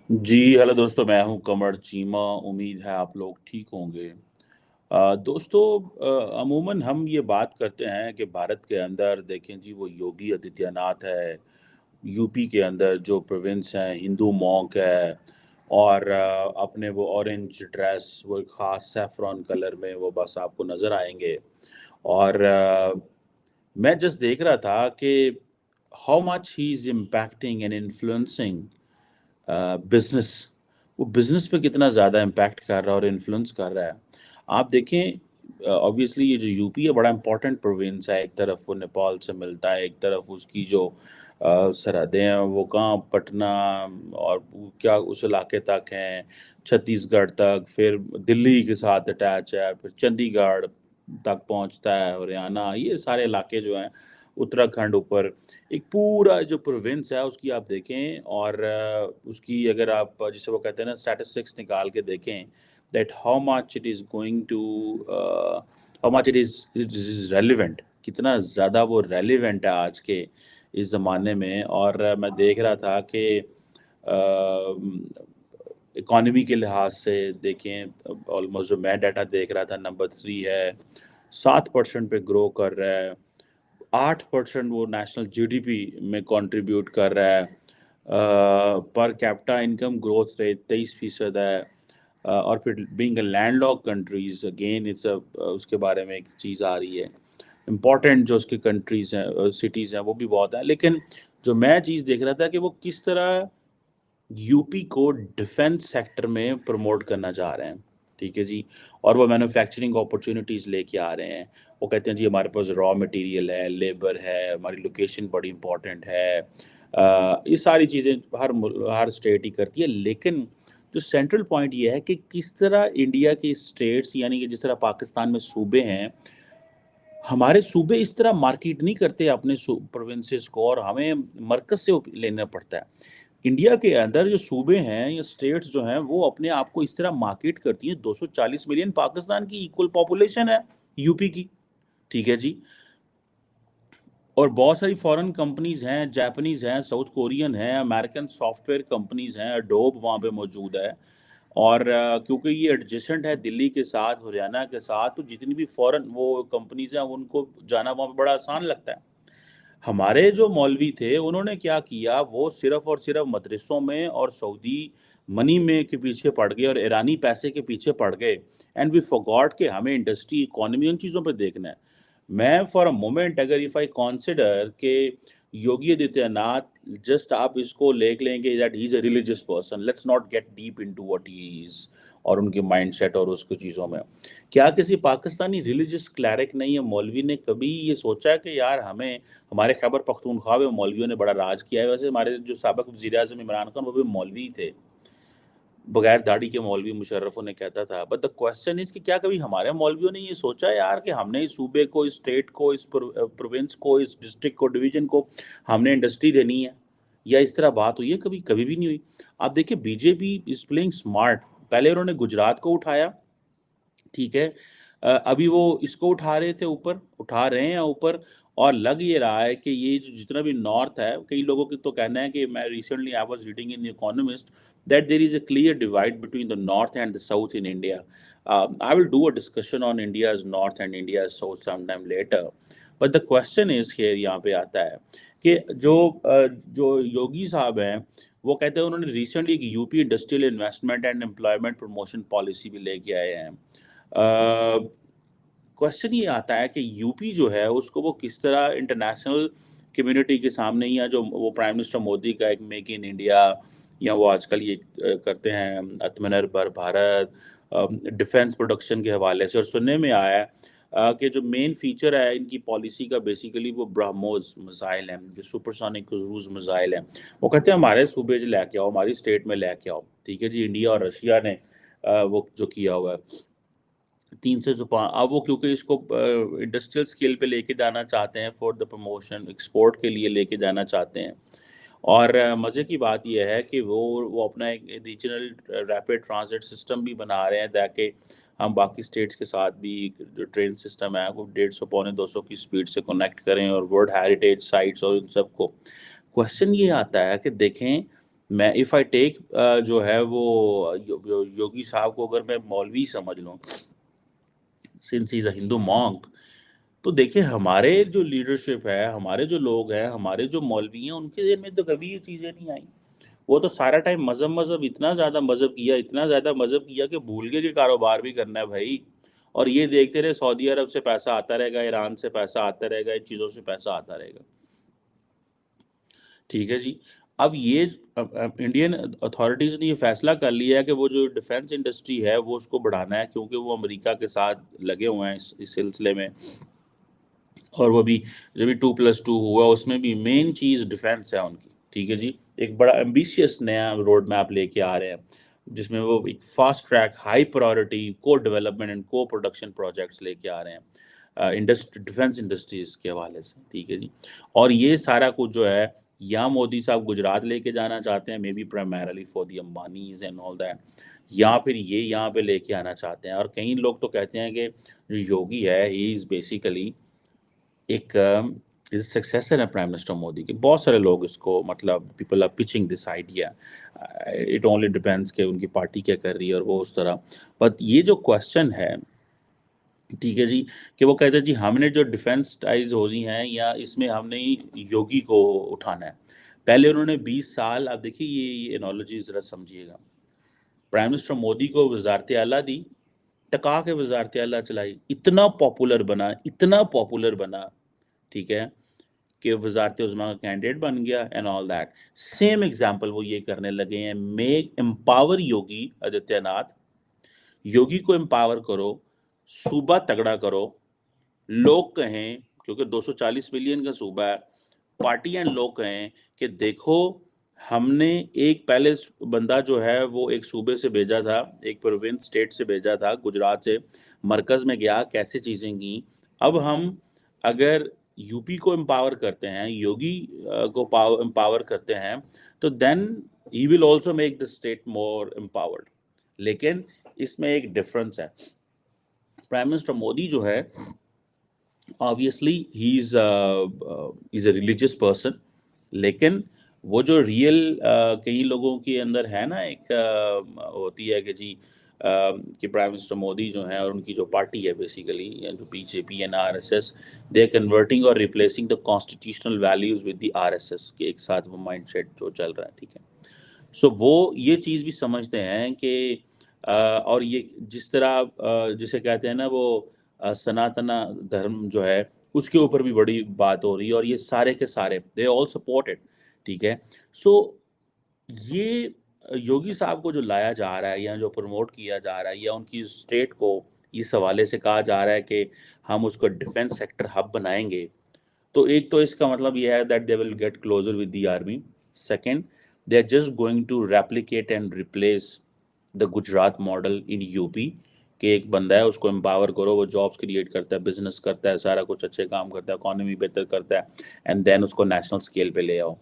जी hello दोस्तों, मैं हूं कमर चीमा। उम्मीद है आप लोग ठीक होंगे। दोस्तों, अमूमन हम ये बात करते हैं कि भारत के अंदर देखें जी, वो योगी आदित्यनाथ है। यूपी के अंदर जो प्रोविंस है हिंदू मॉन्क है। और अपने वो ऑरेंज ड्रेस, वो एक ख़ास सैफ्रॉन कलर में वो बस आपको नज़र आएंगे। और मैं जस्ट देख रहा था कि how much he is impacting and influencing business. वो बिजनेस पे कितना ज़्यादा इम्पैक्ट कर रहा है और इन्फ्लुएंस कर रहा है। आप देखें, ऑब्वियसली ये जो यूपी है बड़ा इंपॉर्टेंट प्रोविंस है। एक तरफ वो नेपाल से मिलता है, एक तरफ उसकी जो सरहदें हैं वो कहाँ पटना और वो क्या उस इलाके तक हैं, छत्तीसगढ़ तक, फिर दिल्ली के साथ अटैच है, फिर चंडीगढ़ तक पहुंचता है, हरियाणा, ये सारे इलाके जो हैं, उत्तराखंड ऊपर। एक पूरा जो प्रोविंस है उसकी आप देखें और उसकी अगर आप जिसे वो कहते हैं ना स्टैटिस्टिक्स निकाल के देखें, that how much it is going to, how much it is relevant, कितना ज़्यादा वो रेलिवेंट है आज के इस ज़माने में। और मैं देख रहा था कि इकॉनमी के लिहाज से देखें, ऑलमोस्ट जो मैं डाटा देख रहा था, नंबर 3 है, 7% पे ग्रो कर रहा है, 8% वो नेशनल जीडीपी में कंट्रीब्यूट कर रहा है। Per capita income growth rate 23% है। और फिर being a landlock countries again it's उसके बारे में एक चीज़ आ रही है। इम्पॉर्टेंट जो उसके कंट्रीज हैं, सिटीज़ हैं, वो भी बहुत हैं। लेकिन जो मैं चीज़ देख रहा था कि वो किस तरह यूपी को डिफेंस सेक्टर में प्रमोट करना चाह रहे हैं। ठीक है जी। और वो मैन्युफैक्चरिंग अपॉर्चुनिटीज़ लेके आ रहे हैं। वो कहते हैं जी हमारे पास रॉ मटेरियल है, लेबर है, हमारी लोकेशन बड़ी इंपॉर्टेंट है। ये सारी चीज़ें हर स्टेट ही करती है। लेकिन जो सेंट्रल पॉइंट ये है कि किस तरह इंडिया के स्टेट्स, यानी कि जिस तरह पाकिस्तान में सूबे हैं, हमारे सूबे इस तरह मार्केट नहीं करते अपने प्रोविंसेस को, और हमें मरकज से लेना पड़ता है। इंडिया के अंदर जो सूबे हैं या स्टेट्स जो हैं वो अपने आप को इस तरह मार्केट करती हैं। 240 मिलियन पाकिस्तान की इक्वल पॉपुलेशन है यूपी की। ठीक है जी। और बहुत सारी फॉरेन कंपनीज हैं, जापानीज हैं, साउथ कोरियन हैं, अमेरिकन सॉफ्टवेयर कंपनीज हैं, एडोब वहाँ पे मौजूद है। और क्योंकि ये एडजेसेंट है दिल्ली के साथ, हरियाणा के साथ, तो जितनी भी फॉरेन वो कंपनीज हैं उनको जाना वहाँ पे बड़ा आसान लगता है। हमारे जो मौलवी थे उन्होंने क्या किया, वो सिर्फ और सिर्फ मदरसों में और सऊदी मनी में के पीछे पड़ गए और ईरानी पैसे के पीछे पड़ गए। एंड वी फॉरगॉट कि हमें इंडस्ट्री, इकोनॉमी, उन चीज़ों पे देखना है। मैं फॉर अ मोमेंट अगर इफ आई कंसिडर के योगी आदित्यनाथ, जस्ट आप इसको लेके लेंगे that he is a religious person, let's not gate deep into what he is और उनके माइंडसेट और उसकी चीज़ों में। क्या किसी पाकिस्तानी रिलीजियस क्लैरिक ने या मौलवी ने कभी ये सोचा है कि यार हमें, हमारे खैबर पख्तूनख्वा में मौलवियों ने बड़ा राज किया है। वैसे हमारे जो साबिक वज़ीर आज़म इमरान खान वो भी मौलवी थे, बगैर दाढ़ी के मौलवी मुशर्रफ उन्हें कहता था। बट द क्वेश्चन इज़ कि क्या कभी हमारे मौलवियों ने ये सोचा यार कि हमने इस सूबे को, इस स्टेट को, इस प्रोविंस को, इस डिस्ट्रिक्ट को, डिवीज़न को हमने इंडस्ट्री देनी है? या इस तरह बात हुई है कभी? कभी भी नहीं हुई। आप देखिए बीजेपी इज़ प्लेइंग स्मार्ट। पहले उन्होंने गुजरात को उठाया, ठीक है। अभी वो इसको उठा रहे थे ऊपर, उठा रहे हैं ऊपर। और लग ये रहा है कि ये जो जितना भी नॉर्थ है, कई लोगों की तो कहना है कि मैं recently I was reading in the Economist that there is a clear divide between the north and the south in India. I will do a discussion on India's north and India's south some time later. But the question is here, यहाँ पे आता है कि जो योगी साहब हैं, वो कहते हैं उन्होंने रिसेंटली एक UP industrial investment and employment promotion policy भी लेके आए हैं। क्वेश्चन ये आता है कि यूपी जो है उसको वो किस तरह इंटरनेशनल कम्युनिटी के सामने, या जो वो प्राइम मिनिस्टर मोदी का एक मेक इन इंडिया, या वो आजकल ये करते हैं आत्मनिर्भर भारत, डिफेंस प्रोडक्शन के हवाले से। और सुनने में आया है कि जो मेन फीचर है इनकी पॉलिसी का बेसिकली वो ब्रह्मोस मिसाइल है, जो सुपरसोनिक क्रूज मिसाइल है। वो कहते हैं हमारे सूबे से लेके आओ, हमारी स्टेट में लेके आओ। ठीक है जी। इंडिया और रशिया ने वो जो किया हुआ है 3 से 5, अब वो क्योंकि इसको इंडस्ट्रियल स्केल पे लेके जाना चाहते हैं, फॉर द प्रमोशन एक्सपोर्ट के लिए लेके जाना चाहते हैं। और मज़े की बात यह है कि वो अपना एक रीजनल रैपिड ट्रांजिट सिस्टम भी बना रहे हैं, ताकि हम बाकी स्टेट्स के साथ भी जो ट्रेन सिस्टम है वो 150 पौने 200 की स्पीड से कनेक्ट करें, और वर्ल्ड हेरिटेज साइट्स और उन सबको। क्वेश्चन ये आता है कि देखें, میں اف آئی ٹیک جو ہے وہ یوگی صاحب کو اگر میں مولوی سمجھ لوں since he is a Hindu monk, تو دیکھیں ہمارے جو لیڈرشپ ہے، ہمارے جو لوگ ہیں، ہمارے جو مولوی ہیں، ان کے ذہن میں تو کبھی یہ چیزیں نہیں آئیں. وہ تو سارا ٹائم مذہب مذہب اتنا زیادہ مذہب کیا، اتنا زیادہ مذہب کیا کہ بھول گئے کہ کاروبار بھی کرنا ہے بھائی. اور یہ دیکھتے رہے سعودی عرب سے پیسہ آتا رہے گا، ایران سے پیسہ آتا رہے گا، ان چیزوں سے پیسہ آتا رہے گا. ٹھیک ہے جی. اب یہ انڈین اتھارٹیز نے یہ فیصلہ کر لیا ہے کہ وہ جو ڈیفنس انڈسٹری ہے وہ اس کو بڑھانا ہے، کیونکہ وہ امریکہ کے ساتھ لگے ہوئے ہیں اس سلسلے میں. اور وہ بھی جب بھی 2+2 ہوا اس میں بھی مین چیز ڈیفنس ہے ان کی. ٹھیک ہے جی. ایک بڑا ایمبیشیس نیا روڈ میپ لے کے آ رہے ہیں، جس میں وہ ایک فاسٹ ٹریک ہائی پرائورٹی کو ڈیولپمنٹ اینڈ کو پروڈکشن پروجیکٹس لے کے آ رہے ہیں ڈیفنس انڈسٹریز کے حوالے سے. ٹھیک ہے جی. اور یہ سارا کچھ جو ہے یا مودی صاحب گجرات لے کے جانا چاہتے ہیں، may be primarily for the Ambanis and all that, یا پھر یہ یہاں پہ لے کے آنا چاہتے ہیں. اور کئی لوگ تو کہتے ہیں کہ جو یوگی ہے ہی از بیسیکلی ایک سکسیسر ہے پرائم منسٹر مودی کے. بہت سارے لوگ اس کو مطلب people are pitching this idea. It only depends کہ ان کی پارٹی کیا کر رہی ہے اور وہ اس طرح. بٹ یہ جو کوشچن ہے، ٹھیک ہے جی، کہ وہ کہتے ہیں جی ہم نے جو ڈیفنس ٹائز ہو رہی ہیں یا اس میں ہم نے یوگی کو اٹھانا ہے. پہلے انہوں نے 20 سال، آپ دیکھیے یہ انالوجی ذرا سمجھیے گا. پرائم منسٹر مودی کو وزارت اعلیٰ دی، ٹکا کے وزارت اعلیٰ چلائی، اتنا پاپولر بنا، اتنا پاپولر بنا، ٹھیک ہے، کہ وزارت عظمیٰ کا کینڈیڈیٹ بن گیا and all that. Same example وہ یہ کرنے لگے ہیں، میک امپاور یوگی آدتیہ ناتھ. یوگی کو امپاور کرو، صوبہ تگڑا کرو. لوگ کہیں، کیونکہ 240 ملین کا صوبہ ہے، پارٹی اینڈ لوگ کہیں کہ دیکھو ہم نے ایک پہلے بندہ جو ہے وہ ایک صوبے سے بھیجا تھا، ایک پروونس اسٹیٹ سے بھیجا تھا، گجرات سے مرکز میں گیا، کیسے چیزیں کی. اب ہم اگر یو پی کو امپاور کرتے ہیں، یوگی کو امپاور کرتے ہیں، تو then he will also make the state more empowered. لیکن اس میں ایک ڈفرنس ہے. پرائم منسٹر مودی جو ہے obviously he's a religious person، لیکن وہ جو ریئل کئی لوگوں کے اندر ہے نا ایک ہوتی ہے کہ جی کہ پرائم منسٹر مودی جو ہیں اور ان کی جو پارٹی ہے بیسیکلی جو B J P and R S S, they are converting اور replacing the constitutional values with the R S S کے ایک ساتھ وہ مائنڈ سیٹ جو چل رہا ہے. ٹھیک ہے. سو وہ یہ چیز بھی سمجھتے ہیں کہ اور یہ جس طرح جسے کہتے ہیں نا وہ سناتنا دھرم جو ہے اس کے اوپر بھی بڑی بات ہو رہی ہے، اور یہ سارے کے سارے دے آل سپورٹ اٹ. ٹھیک ہے. سو یہ یوگی صاحب کو جو لایا جا رہا ہے یا جو پروموٹ کیا جا رہا ہے یا ان کی اسٹیٹ کو اس حوالے سے کہا جا رہا ہے کہ ہم اس کو ڈیفنس سیکٹر ہب بنائیں گے، تو ایک تو اس کا مطلب یہ ہے that they will get closer with the army. Second, they are just going to replicate and replace the Gujarat model in U P, کہ ایک بندہ ہے اس کو امپاور کرو، وہ جابس کریٹ کرتا ہے، بزنس کرتا ہے، سارا کچھ اچھے کام کرتا ہے، اکانومی بہتر کرتا ہے، اینڈ دین اس کو نیشنل اسکیل پہ لے آؤ.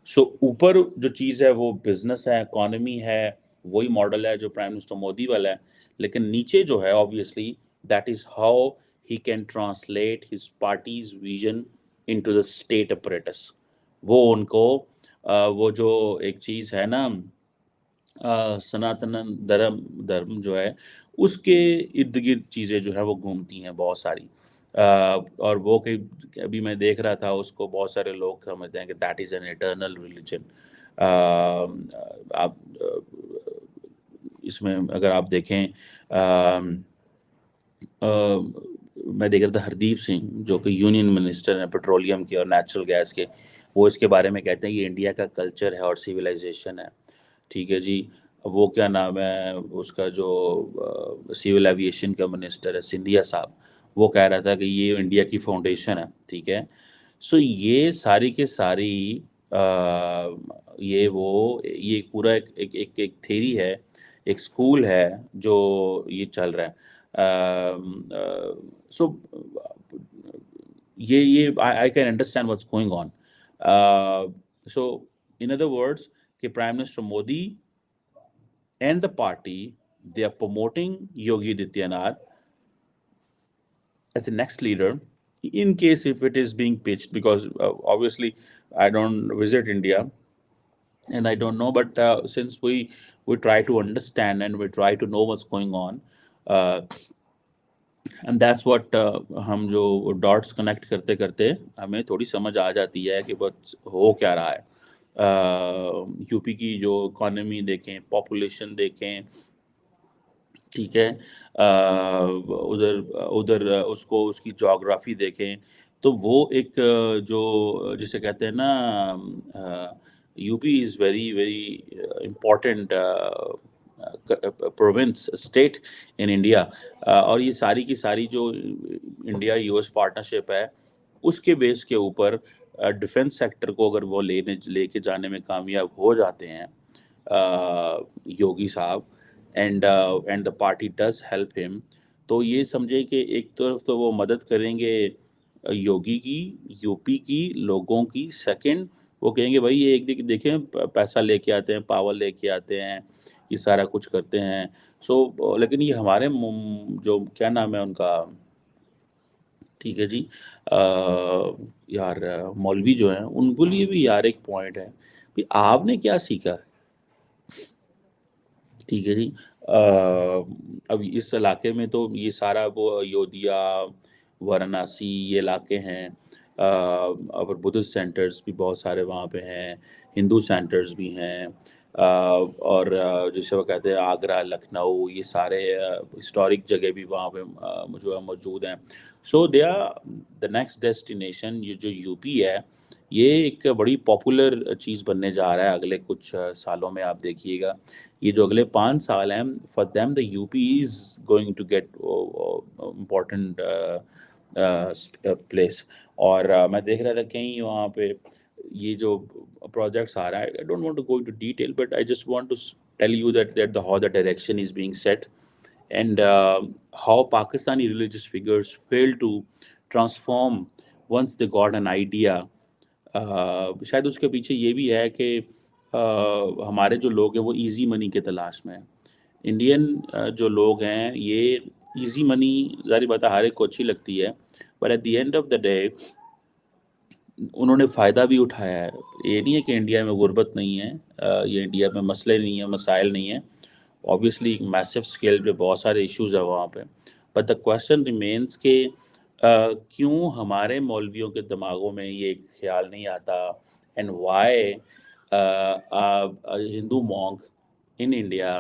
سو اوپر جو چیز ہے وہ بزنس ہے، اکانومی ہے، وہی ماڈل ہے جو پرائم منسٹر مودی والا ہے. لیکن نیچے جو ہے obviously that is how he can translate his party's vision into the state apparatus. وہ ان کو وہ جو ایک چیز ہے نا سناتن دھرم جو ہے اس کے ارد گرد چیزیں جو ہے وہ گھومتی ہیں بہت ساری. اور وہ کہ ابھی میں دیکھ رہا تھا اس کو بہت سارے لوگ سمجھتے ہیں کہ that is an eternal religion. آپ اس میں اگر آپ دیکھیں میں دیکھ رہا تھا ہردیپ سنگھ جو کہ یونین منسٹر ہیں پیٹرولیم کے اور نیچرل گیس کے، وہ اس کے بارے میں کہتے ہیں یہ انڈیا کا کلچر ہے اور سویلائزیشن ہے. ٹھیک ہے جی. وہ کیا نام ہے اس کا جو سول ایویشن کا منسٹر ہے سندھیا صاحب، وہ کہہ رہا تھا کہ یہ انڈیا کی فاؤنڈیشن ہے. ٹھیک ہے. سو یہ ساری کے ساری یہ پورا ایک تھیری ہے، ایک اسکول ہے جو یہ چل رہا ہے. سو یہ I can understand what's going on. So in other words کہ prime minister Modi and the party, they are promoting Yogi Adityanath as the next leader in case if it is being pitched, because obviously I don't visit India, and I don't know, but since we try to understand and we try to know what's going on, uh, and that's what हम जो dots connect करते करते हमें थोड़ी समझ आ जाती है कि बस हो क्या रहा है। यूपी की जो इकोनॉमी देखें, पॉपुलेशन देखें, ठीक है, उधर उधर उसको उसकी जोग्राफी देखें, तो वो एक जो जिसे कहते हैं ना, UP is very very important province state in India. और ये सारी की सारी जो इंडिया यूएस पार्टनरशिप है, उसके बेस के ऊपर डिफेंस सेक्टर को अगर वो लेके जाने में कामयाब हो जाते हैं योगी साहब, and the party does help him, तो ये समझे कि एक तरफ तो वो मदद करेंगे योगी की, यूपी की लोगों की। सेकंड, वो कहेंगे भाई ये एक देखें पैसा लेके आते हैं, पावर लेके आते हैं, ये सारा कुछ करते हैं। सो लेकिन ये हमारे जो क्या नाम है उनका, ठीक है जी, यार मौलवी जो हैं उनको लिए भी यार एक पॉइंट है कि आपने क्या सीखा, ठीक है जी। अब इस इलाके में तो ये सारा वो अयोध्या, वाराणसी, ये इलाके हैं, और बुद्धिस्ट सेंटर्स भी बहुत सारे वहाँ पे हैं, हिंदू सेंटर्स भी हैं, और जैसे वो कहते हैं आगरा, लखनऊ, ये सारे हिस्टोरिक जगह भी वहाँ पे जो है मौजूद हैं। So they are the next destination. ये जो यूपी है, ये एक बड़ी पॉपुलर चीज़ बनने जा रहा है अगले कुछ सालों में। आप देखिएगा ये जो अगले 5 साल हैं, for them the UP is going to get important place. और मैं देख रहा था कहीं वहाँ पे ये जो प्रोजेक्ट्स आ रहा है, I don't want to go into detail, but I just want to tell you that the how the direction is being set, and how Pakistani religious figures fail to transform once they got an idea। शायद उसके पीछे ये भी है कि हमारे जो लोग हैं वो इजी मनी के तलाश में हैं। इंडियन जो लोग हैं ये इजी मनी, ज़ाहिर बात है हर एक को अच्छी लगती है, पर at the end of the day उन्होंने फ़ायदा भी उठाया है। ये नहीं है कि इंडिया में गुर्बत नहीं है, ये इंडिया में मसले नहीं है, मसाइल नहीं है। ऑब्वियसली मैसिव स्केल पे बहुत सारे इश्यूज है वहाँ पे, बट द क्वेश्चन रिमेन्स कि क्यों हमारे मौलवियों के दिमागों में ये ख्याल नहीं आता, and why Hindu monk in India,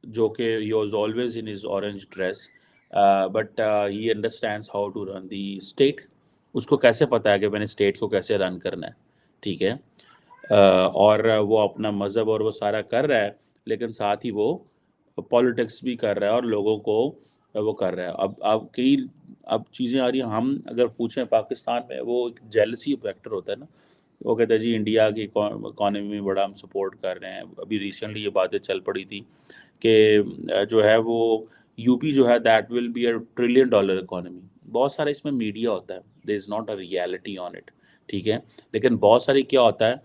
जो कि he was always in his orange dress, but he understands how to run the state। उसको कैसे पता है कि मैंने स्टेट को कैसे रन करना है, ठीक है। और वो अपना मज़हब और वो सारा कर रहा है, लेकिन साथ ही वो पॉलिटिक्स भी कर रहा है और लोगों को वो कर रहा है। अब कई अब चीज़ें आ रही हैं, हम अगर पूछें पाकिस्तान में वो एक जेलसी फैक्टर होता है ना, वो कहते हैं जी इंडिया की इकॉनमी में बड़ा हम सपोर्ट कर रहे हैं। अभी रिसेंटली ये बातें चल पड़ी थी कि जो है वो यूपी जो है that will be $1 trillion economy. बहुत सारा इसमें मीडिया होता है, there is not a reality on it, ठीक है। लेकिन बहुत सारी क्या होता है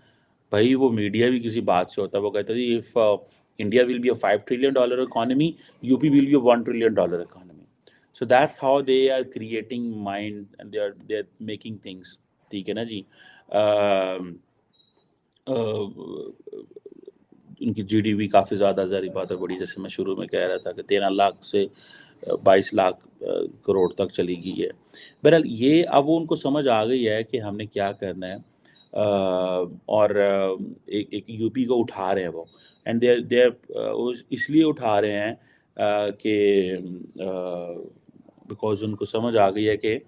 भाई, वो मीडिया भी किसी बात से होता है। वो कहता है if India will be a $5 trillion economy, UP will be a $1 trillion economy. So that's how they are creating mind and they are making things, ठीक है ना जी। उनकी जीडीपी काफ़ी ज़्यादा ज़ाहिर बात है बड़ी, जैसे मैं शुरू में कह रहा था कि 13 लाख से 22 लाख करोड़ तक चली गई है। बहरहाल ये अब वो उनको समझ आ गई है कि हमने क्या करना है, और एक एक यूपी को उठा रहे हैं वो, एंड दे इसलिए उठा रहे हैं कि बिकॉज उनको समझ आ गई है कि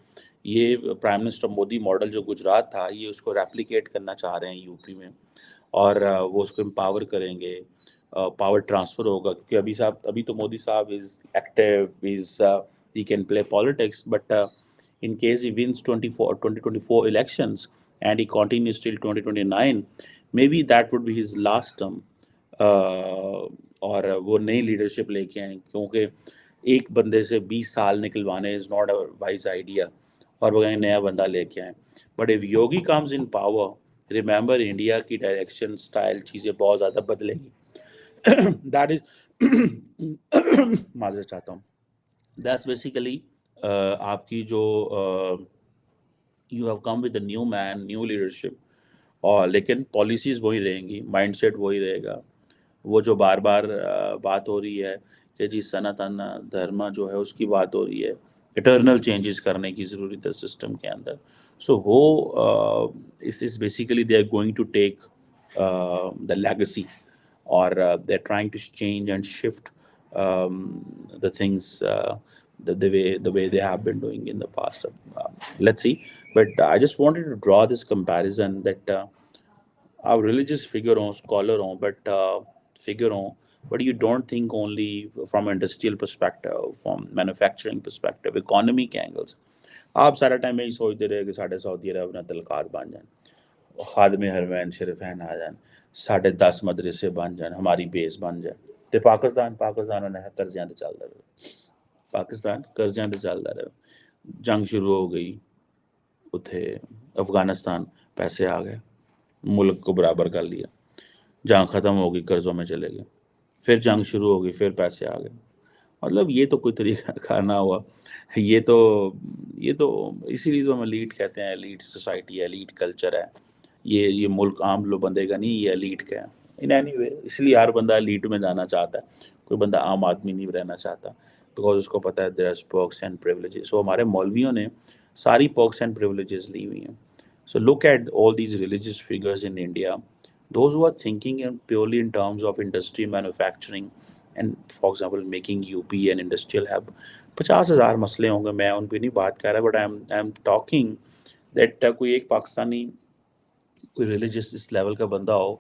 ये प्राइम मिनिस्टर मोदी मॉडल जो गुजरात था, ये उसको रेप्लिकेट करना चाह रहे हैं यूपी में, और वो उसको एम्पावर करेंगे, पावर ट्रांसफ़र होगा। क्योंकि अभी तो मोदी साहब is active, is he can play politics, but in case he wins 2024 elections and he continues till 2029, maybe that would be his last term। और वो नई लीडरशिप लेके आए, क्योंकि एक बंदे से 20 साल निकलवाने is not a wise idea, और वो कहेंगे नया बंदा लेके आए। But if Yogi comes in power, remember India की डायरेक्शन, स्टाइल, चीज़ें बहुत ज़्यादा बदलेंगी। दैट इज माजरत चाहता हूँ, दैट्स बेसिकली आपकी जो you have come with a new man, new leadership, اور لیکن پالیسیز وہی رہیں گی, مائنڈ سیٹ وہی رہے گا. وہ جو بار بار بات ہو رہی ہے کہ جی سناتن دھرما جو ہے اس کی بات ہو رہی ہے, اٹرنل چینجز کرنے کی ضرورت ہے سسٹم کے اندر. سو وہ اس basically they are going to take the legacy, اور they are trying to change and shift the things the way they have been doing in the past. Let's see. But I just wanted to draw this comparison that آپ religious figure ہوں, scholar ہوں, but figure ہوں, but you don't think only from industrial perspective, from manufacturing perspective, economy کے angles. آپ سارا time یہی سوچتے رہے کہ ساڈے سعودی عرب نے تلقات بن جائیں, خادم حرمین شریفین آ جائیں, 10.5 مدرسے بن جائیں, ہماری بیس بن جائے. تو پاکستان نے قرضیاں تے چلدا رہے, پاکستان قرضیاں تے چلدا رہے. جنگ شروع ہو گئی, اتھے افغانستان, پیسے آ گئے, ملک کو برابر کر لیا. جنگ ختم ہو گئی, قرضوں میں چلے گئے. پھر جنگ شروع ہو گئی, پھر پیسے آ گئے. مطلب یہ تو کوئی طریقہ کار نہ ہوا. یہ تو اسی لیے تو ہم ایلیٹ کہتے ہیں, ایلیٹ سوسائٹی ہے, ایلیٹ کلچر ہے. یہ ملک عام لوگ بندے کا نہیں, یہ ایلیٹ کا ہے ان اینی وے. اس لیے ہر بندہ ایلیٹ میں جانا چاہتا ہے, کوئی بندہ عام آدمی نہیں رہنا چاہتا, بیکاز اس کو پتہ ہے دیر از پرکس اینڈ پریولیجز. سو ہمارے مولویوں نے ساری پرکس اینڈ پریولیجز لی ہوئی ہیں. So look at all these religious figures in India, those who are thinking purely in terms of industry, manufacturing, and for example making UP an industrial hub. 50,000 مسئلے ہوں گے, میں ان پہ نہیں بات کر رہا, but I am talking that کوئی ایک پاکستانی کوئی ریلیجیس اس لیول کا بندہ ہو.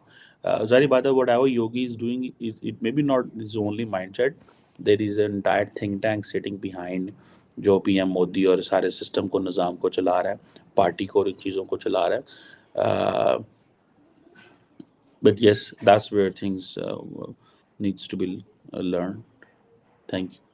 ظاہری بات ہے, whatever Yogi is doing, it may be not as only mindset, there is an entire think tank sitting behind, جو پی ایم مودی اور سارے سسٹم کو, نظام کو چلا رہا ہے, پارٹی کو اور ان چیزوں کو چلا رہا ہے. But yes, that's where things needs to be learn. Thank you.